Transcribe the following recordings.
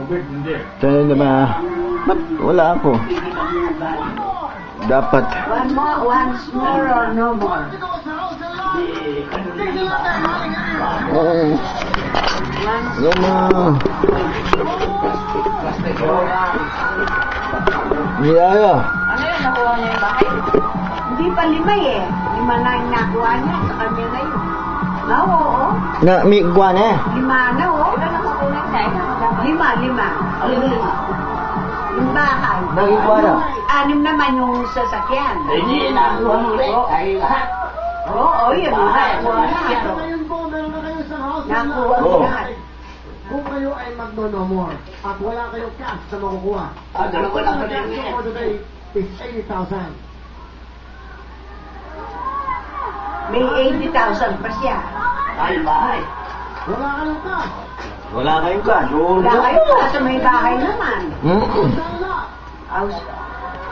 Tayo na ba? Ba't wala ako? Dapat. Once more or no more? Yan na. Niyaya. Ano yun? Nakuha niya yung bahay? Hindi pa 5 eh. 5 na yung nakuha niya sa kanya ngayon. Oo. Na, may guwan eh. 5 na, oo. Ilan ang kukunan tayo? 5. Yung bahay. Bakit wala? 6 naman yung sasakyan. Hindi nakuha mo rin. Ay lahat. Oo, yun. Nakuha na. Ngayon po, meron na kayo isang house. Nakuha Oo. lahat. Kung kayo ay magno-no more at wala kayong cash na makukuha, Dalawa lang ang pa cash rin for today is 80,000. May 80,000 pa siya. Ay, bahay. Wala kayong cash. Wala kayong cash. Wala kayo kasi may bahay naman. Sana. House.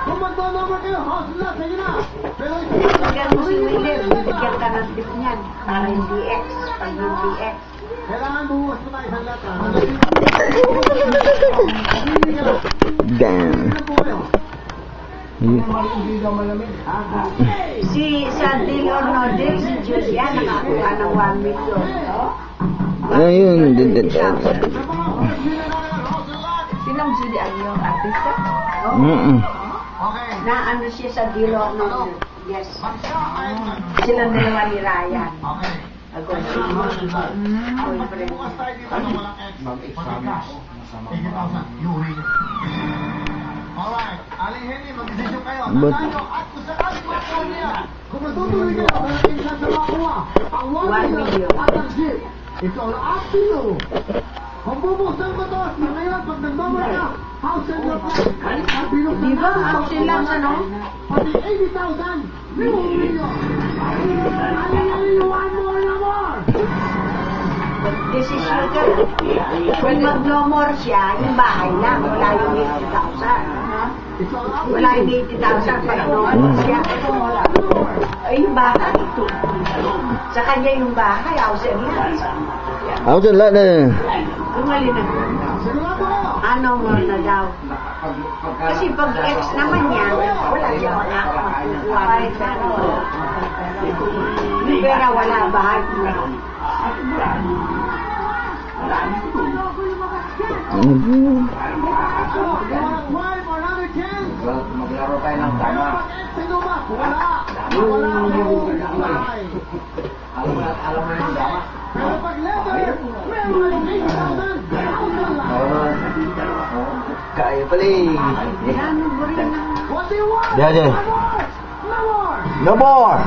Kung magno-no more kayo, house na, sige na. Pero Bigyan mo si William, bibigyan ka ng tip niyan. Para hindi X. Pag hindi X. kailangan buwas mo tayo isang letra. Damn. Ano po kayo? Sa deal or no deal, si Diyos yan, nakakuha ng 1 million. Ayun. Sinong Judy ang yung artista? Okay. Na ano siya sa deal or no deal. Yes. Silang dalawa ni Ryan. Okay. Boyfriend. Bukas tayo dito ng walang X. Pati cash. 80,000. Yuhi. Alright. Aling Henny, mag-decision kayo. But- Tandaan nyo, at kung sakaling makuha niya, kung matutuloy kayo, malaking chance na makuha ang 1 1 million million. at ang jeep. It's all up to you. Kung bubuksan ko to, na ngayon, pag nag-number ka, house and lot lang. At binuksan Di ba? ka, House and lot, ano? Pati 80,000. 1 million. Aling Henny, 1 more na more. This is sugar. Kung mag-no more siya, yung bahay lang, wala yung 80,000. It's all up to Wala you. yung 80,000 pag no more siya. Ay, yung bahay ito. Sa kanya yung bahay, house and lot. Ako sa lahat na. Bumali na. Sigurado kayo. Ano mo na daw? Kasi pag X naman yan, wala siya makukuha. Yung pera wala, bahay mo. Why for another chance? Maglaro tayo ng tama. Sino ba? Wala. Wala ang bahay. Alam mo na yung tama. Pero pag letter, meron kayong 80,000. Kaya pala eh. What do you want? Yeah, yeah. No more. No more. No more.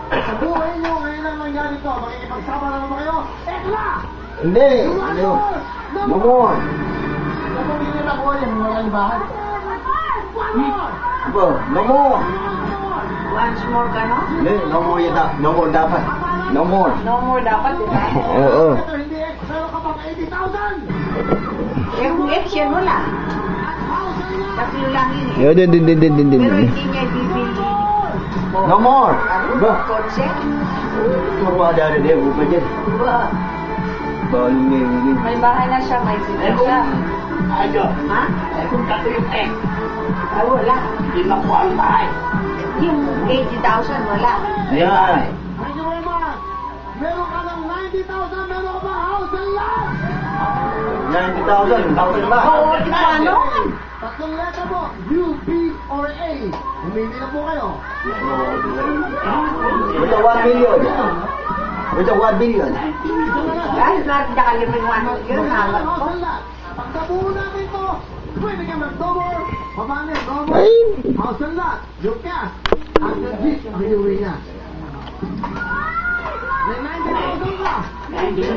Sa buhay nyo, ngayon lang nangyari to. Makikipagsama na naman kayo. Ekla! Hindi. No more. No more. Kapag hindi na nakuha yan, wala yung bahay. One more. No more. Once more ka, no? Hindi, no more yan. No more dapat. No more. No more dapat, di ba? Oo. Ito, hindi X. Pero kapag 80,000. Eh, kung X yan, wala. House and lot. Tatlo lang yun eh. Yo, din. Pero hindi niya bibili. No more. Ba? Concept? Turwa dari dia buka je. Ba? Balu ni. May bahay na siya, may sila siya. Ayo. Ha? Kung tatlo yung X, Ay, wala. hindi makuha ang bahay. Yung 80,000, wala. Ayan. Thank you very much. Meron ka ng 90,000. Meron ka ba house and lot? 90,000. Tapos ba? Oo, di ba, no? Tatlong letra po. U, B, or A. Humili na po kayo. With the 1 million. With the 1 billion. Dahil nakalipin 1 million, halap ko. House and lot. Pag nabuo natin to, pwede kayo mag-double. Paano yung double? Ay. House and lot. Yung cash. At yung jeep, binuwi niya. May 90,000 ka.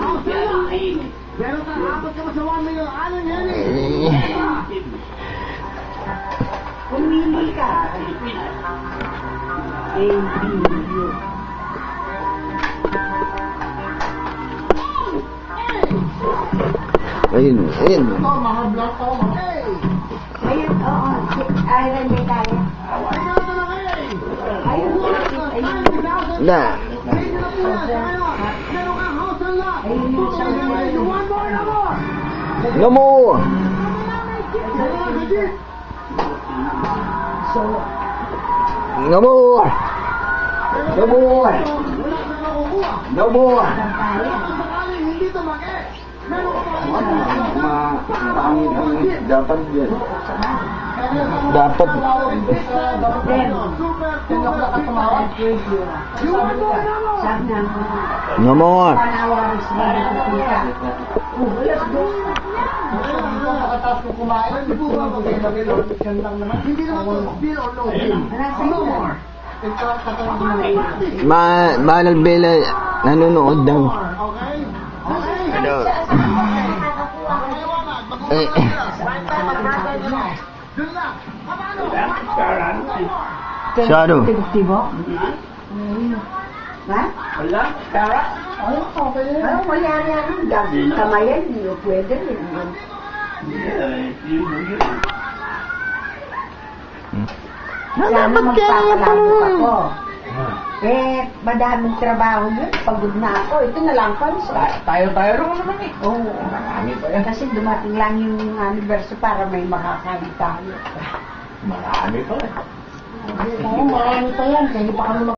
House and lot. Meron ka, apat ka pa sa 1 million. Alan Henry. Pumili ka. A, B, U. Ayun. Ayun. Ito, mga block to. Hey! Ayun, oo. Iron may kaya. Ikaw na lang, hey! Ayun, ayun. 90,000. Na. Sige na po yan. Sa ngayon, meron kang house and lot. Ayun yung sabi mo No more. No more. No more. No more. Sakaling hindi tumaki. Meron ka pa Dapat yan. Dapat. No more. Nakataas ko kumain. Hindi po ba hindi naman to bill or no bill. No more. Manal Bela nanonood daw. Okay? Okay? Ano? Eh, Doon na. Paano? Shadow. Tibo? Ha? Wala, kara. Ano mo yan yan? Kamayan, hindi ko pwede. Sana magpapalagod ako. Madaming trabaho yun. Pagod na ako. Ito na lang pa. Tayo-tayo rin naman eh. Oo. Marami pa yan. Kasi dumating lang yung anniversary para may makakain tayo. Marami pa yan. Oo, marami pa yan. Kaya pa kami